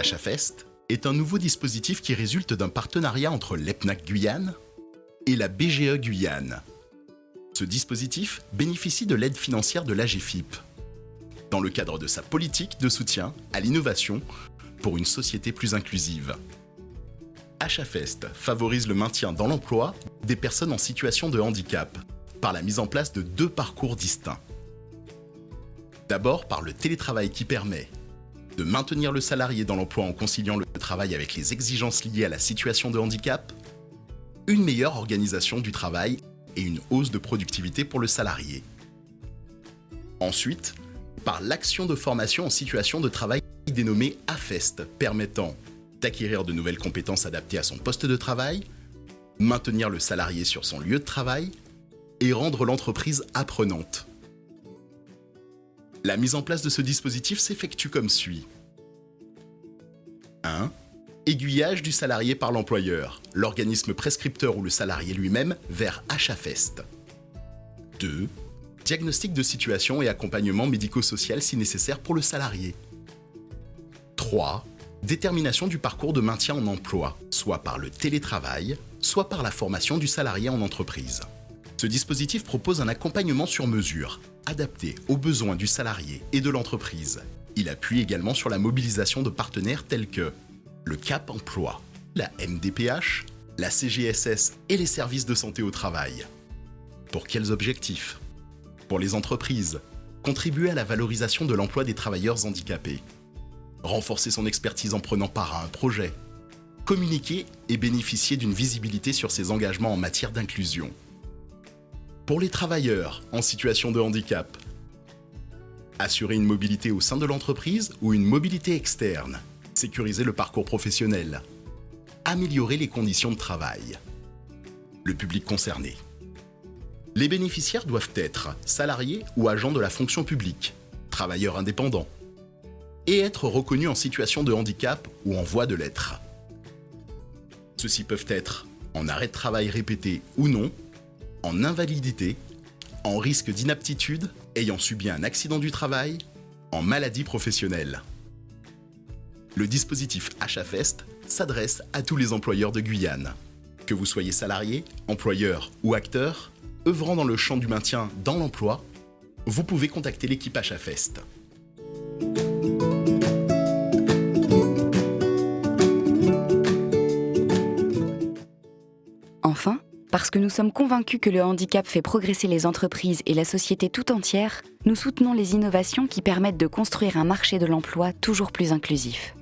HFest est un nouveau dispositif qui résulte d'un partenariat entre l'EPNAC Guyane et la BGE Guyane. Ce dispositif bénéficie de l'aide financière de l'AGEFIP, dans le cadre de sa politique de soutien à l'innovation pour une société plus inclusive. HFest favorise le maintien dans l'emploi des personnes en situation de handicap par la mise en place de 2 parcours distincts. D'abord par le télétravail qui permet de maintenir le salarié dans l'emploi en conciliant le travail avec les exigences liées à la situation de handicap, une meilleure organisation du travail et une hausse de productivité pour le salarié. Ensuite, par l'action de formation en situation de travail dénommée AFEST, permettant d'acquérir de nouvelles compétences adaptées à son poste de travail, maintenir le salarié sur son lieu de travail et rendre l'entreprise apprenante. La mise en place de ce dispositif s'effectue comme suit. 1. Aiguillage du salarié par l'employeur, l'organisme prescripteur ou le salarié lui-même vers HFest. 2. Diagnostic de situation et accompagnement médico-social si nécessaire pour le salarié. 3. Détermination du parcours de maintien en emploi, soit par le télétravail, soit par la formation du salarié en entreprise. Ce dispositif propose un accompagnement sur mesure, adapté aux besoins du salarié et de l'entreprise. Il appuie également sur la mobilisation de partenaires tels que le CAP Emploi, la MDPH, la CGSS et les services de santé au travail. Pour quels objectifs ? Pour les entreprises, contribuer à la valorisation de l'emploi des travailleurs handicapés, renforcer son expertise en prenant part à un projet, communiquer et bénéficier d'une visibilité sur ses engagements en matière d'inclusion. Pour les travailleurs en situation de handicap, assurer une mobilité au sein de l'entreprise ou une mobilité externe, sécuriser le parcours professionnel, améliorer les conditions de travail. Le public concerné. Les bénéficiaires doivent être salariés ou agents de la fonction publique, travailleurs indépendants, et être reconnus en situation de handicap ou en voie de l'être. Ceux-ci peuvent être en arrêt de travail répété ou non, en invalidité, en risque d'inaptitude, ayant subi un accident du travail, en maladie professionnelle. Le dispositif HFest s'adresse à tous les employeurs de Guyane. Que vous soyez salarié, employeur ou acteur, œuvrant dans le champ du maintien dans l'emploi, vous pouvez contacter l'équipe HFest. Enfin, parce que nous sommes convaincus que le handicap fait progresser les entreprises et la société tout entière, nous soutenons les innovations qui permettent de construire un marché de l'emploi toujours plus inclusif.